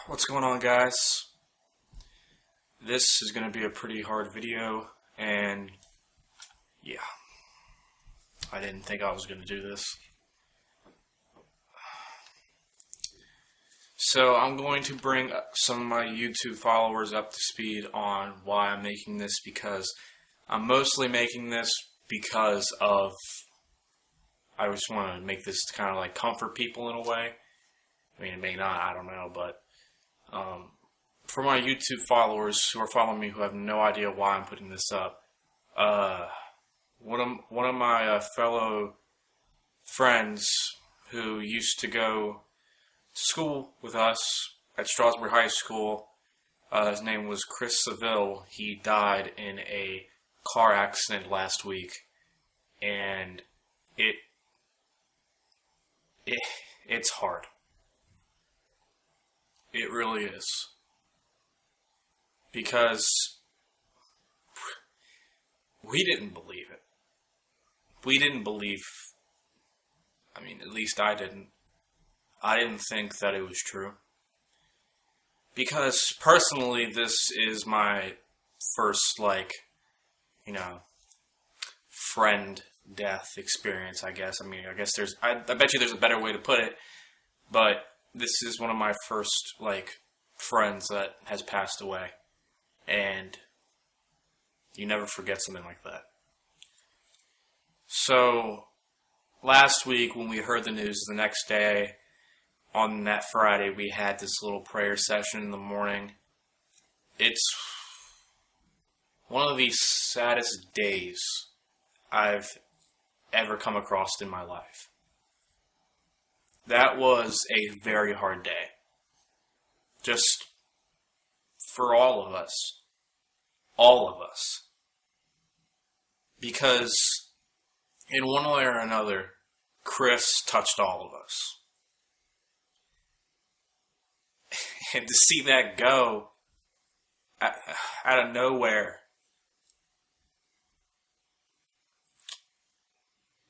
What's going on, guys? This is going to be a pretty hard video, and yeah, I didn't think I was going to do this. So I'm going to bring some of my YouTube followers up to speed on why I'm making this, because I'm mostly making this because of I just want to make this to kind of like comfort people in a way. I mean, it may not, I don't know, but for my YouTube followers who are following me who have no idea why I'm putting this up, one of my fellow friends who used to go to school with us at Strasburg High School, his name was Jordan Saville. He died in a car accident last week, and it's hard. It really is. Because we didn't believe it. We didn't believe, I mean, at least I didn't. I didn't think that it was true. Because personally, this is my first, friend death experience, I guess. I mean, I guess I bet you there's a better way to put it, but this is one of my first, friends that has passed away. And you never forget something like that. So, last week when we heard the news, the next day, on that Friday, we had this little prayer session in the morning. It's one of the saddest days I've ever come across in my life. That was a very hard day. Just for all of us. All of us. Because in one way or another, Chris touched all of us. And to see that go out of nowhere.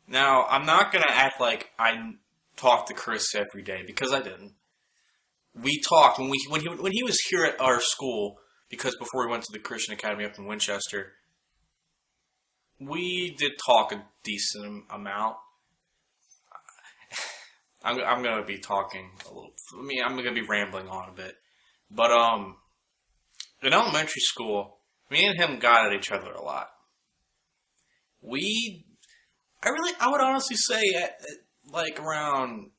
Now, I'm not going to act like I talked to Chris every day, because I didn't. We talked when he was here at our school, because before we went to the Christian Academy up in Winchester, we did talk a decent amount. I'm going to be talking a little. I mean, I'm going to be rambling on a bit. But in elementary school, me and him got at each other a lot. I would honestly say around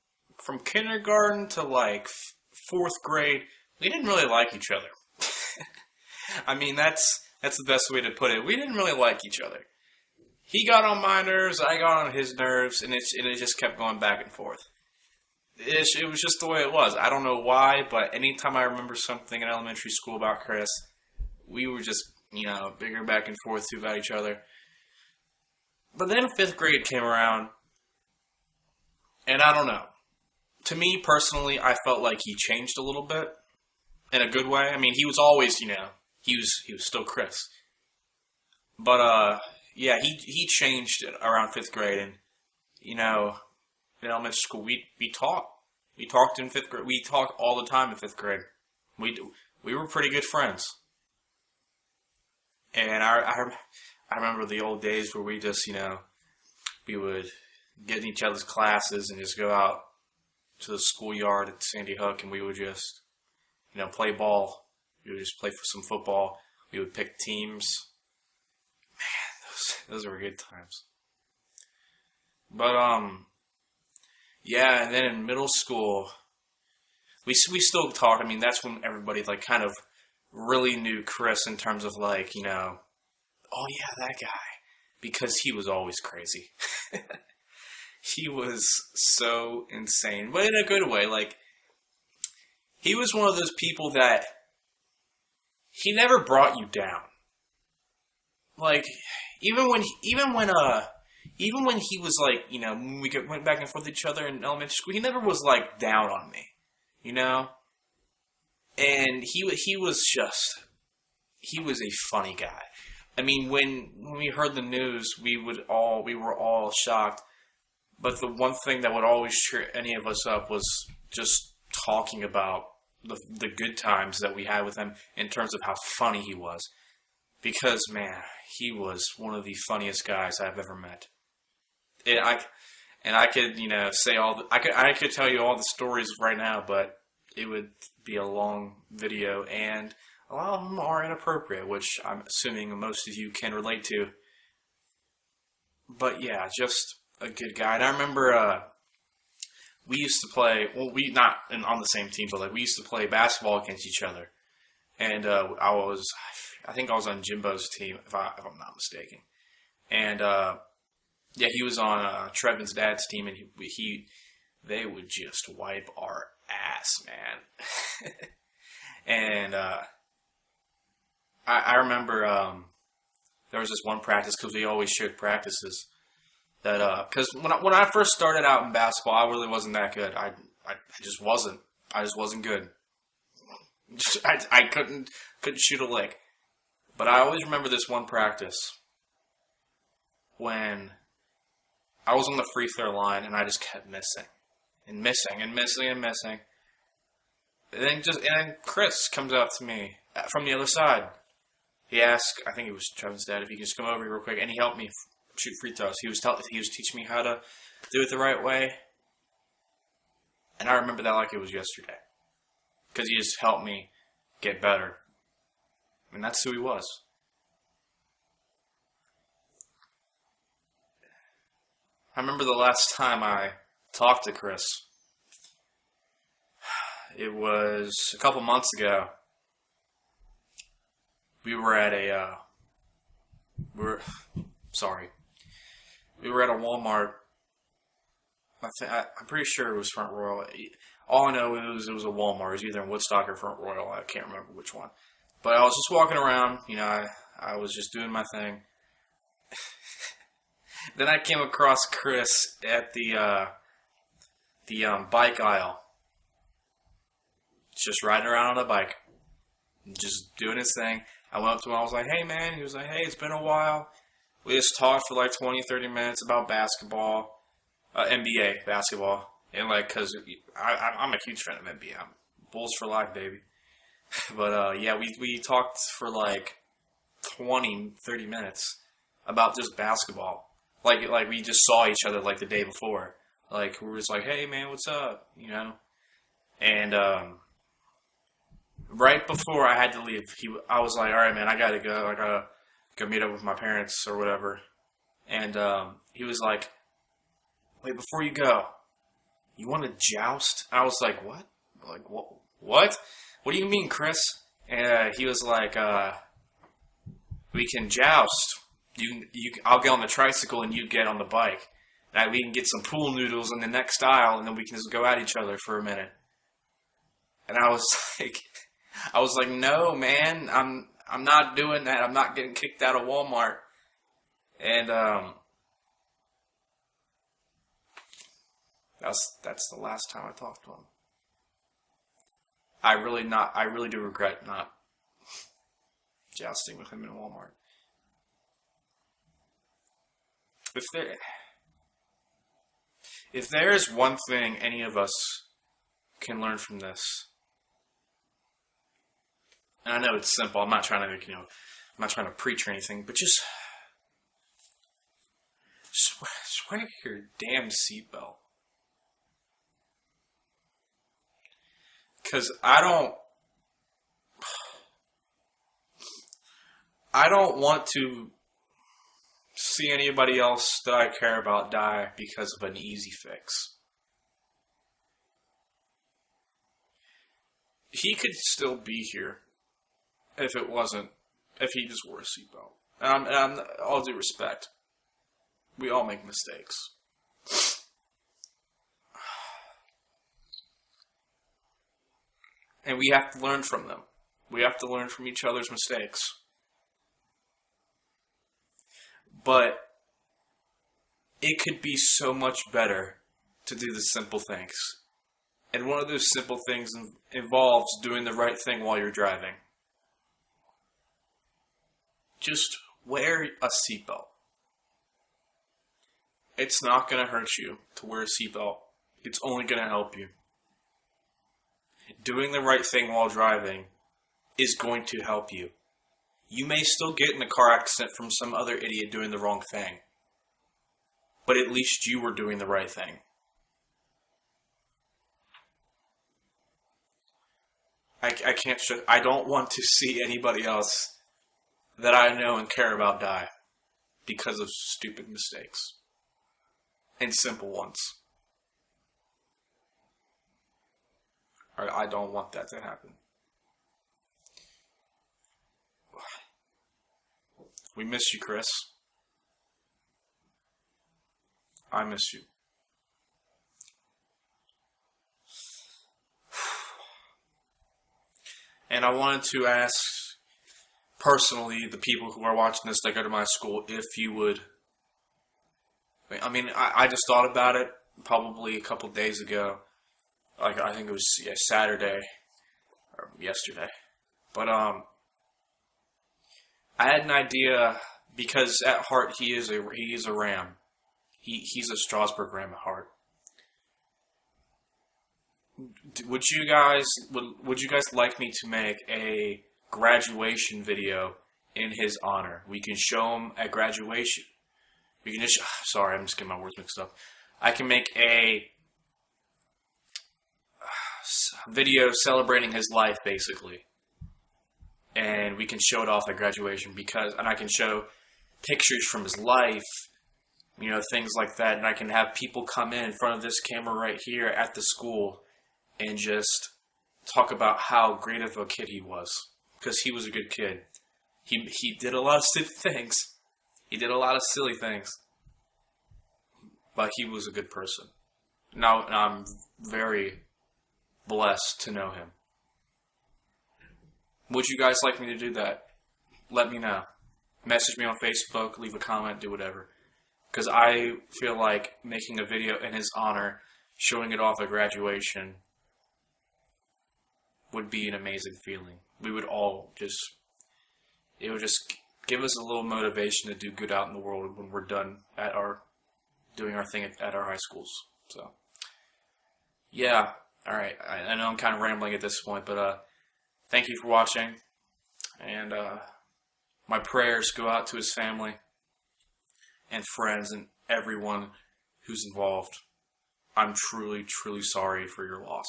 from kindergarten to 4th grade, we didn't really like each other. I mean, that's the best way to put it. We didn't really like each other. He got on my nerves, I got on his nerves, and it just kept going back and forth. It was just the way it was. I don't know why, but anytime I remember something in elementary school about Chris, we were just, bigger back and forth about each other. But then 5th grade came around, and I don't know. To me, personally, I felt like he changed a little bit, in a good way. I mean, he was always, he was still Chris. But, yeah, he changed around 5th grade, and, in elementary school, we talked. We talked in 5th grade. We talked all the time in 5th grade. We were pretty good friends. And I remember the old days where we just, we would get in each other's classes and just go out to the schoolyard at Sandy Hook, and we would just, play ball. We would just play for some football. We would pick teams. Man, those were good times. But, yeah, and then in middle school, we still talked. I mean, that's when everybody, kind of really knew Chris in terms of, oh, yeah, that guy. Because he was always crazy. He was so insane. But in a good way. He was one of those people that he never brought you down. Even when he was when we went back and forth with each other in elementary school, he never was down on me, And he was a funny guy. I mean, when we heard the news, we were all shocked. But the one thing that would always cheer any of us up was just talking about the good times that we had with him in terms of how funny he was. Because, man, he was one of the funniest guys I've ever met. And I could, say I could tell you all the stories right now, but it would be a long video, and a lot of them are inappropriate, which I'm assuming most of you can relate to. But yeah, just a good guy. And I remember we used to play, well, we not on the same team, but like we used to play basketball against each other. And I think I was on Jimbo's team, if I'm not mistaken. And yeah, he was on Trevin's dad's team, and they would just wipe our ass, man. And I remember there was this one practice, because we always shared practices, that because when I first started out in basketball, I really wasn't that good. I just wasn't. I just wasn't good. I couldn't shoot a lick. But I always remember this one practice when I was on the free throw line and I just kept missing and missing and missing and missing. And then Chris comes up to me from the other side. He asked, I think it was Trevin's dad, if he could just come over here real quick, and he helped me shoot free throws. He was teaching me how to do it the right way, and I remember that like it was yesterday, because he just helped me get better, and that's who he was. I remember the last time I talked to Chris. It was a couple months ago. We were at a Walmart. I'm pretty sure it was Front Royal. All I know is it was a Walmart. It was either in Woodstock or Front Royal. I can't remember which one. But I was just walking around. I was just doing my thing. Then I came across Chris at the bike aisle. Just riding around on a bike. Just doing his thing. I went up to him, I was like, hey man, he was like, hey, it's been a while. We just talked for like 20, 30 minutes about basketball, NBA basketball. And like, cause I'm a huge fan of NBA. I'm Bulls for life, baby. But yeah, we talked for like 20, 30 minutes about just basketball. Like we just saw each other like the day before. Like we were just like, hey man, what's up? And right before I had to leave, I was like, all right, man, I gotta go. I gotta go meet up with my parents or whatever. And he was like, wait, before you go, you want to joust? I was like, what? Like, what? What do you mean, Chris? And he was like, we can joust. I'll get on the tricycle and you get on the bike. And we can get some pool noodles in the next aisle, and then we can just go at each other for a minute. And I was like, no, man, I'm not doing that. I'm not getting kicked out of Walmart. And that's the last time I talked to him. I really do regret not jousting with him in Walmart. If there is one thing any of us can learn from this, and I know it's simple. I'm not trying to preach or anything, but just wear your damn seatbelt. Because I don't want to see anybody else that I care about die because of an easy fix. He could still be here if he just wore a seatbelt. And all due respect, we all make mistakes. And we have to learn from them. We have to learn from each other's mistakes. But it could be so much better to do the simple things. And one of those simple things involves doing the right thing while you're driving. Just wear a seatbelt. It's not going to hurt you to wear a seatbelt. It's only going to help you. doing the right thing while driving is going to help you. You may still get in a car accident from some other idiot doing the wrong thing, but at least you were doing the right thing. I can't stress, I don't want to see anybody else that I know and care about die because of stupid mistakes. And simple ones. I don't want that to happen. We miss you, Chris. I miss you. And I wanted to ask, personally, the people who are watching this that go to my school, if you would... I mean, I just thought about it probably a couple days ago. Like, I think it was Saturday, or yesterday. But, I had an idea, because at heart he is a Ram. He's a Strasburg Ram at heart. Would you guys like me to make a graduation video in his honor? We can show him at graduation. We can just sorry, I'm just getting my words mixed up. I can make a video celebrating his life, basically, and we can show it off at graduation and I can show pictures from his life, you know, things like that, and I can have people come in front of this camera right here at the school and just talk about how great of a kid he was. Because he was a good kid. He did a lot of stupid things. He did a lot of silly things. But he was a good person. Now I'm very blessed to know him. Would you guys like me to do that? Let me know. Message me on Facebook, leave a comment, do whatever. Because I feel like making a video in his honor, showing it off at graduation, would be an amazing feeling. We would all it would just give us a little motivation to do good out in the world when we're done doing our thing at our high schools. So, yeah, alright, I know I'm kind of rambling at this point, but thank you for watching, and my prayers go out to his family and friends and everyone who's involved. I'm truly, truly sorry for your loss.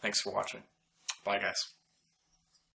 Thanks for watching. Bye, guys.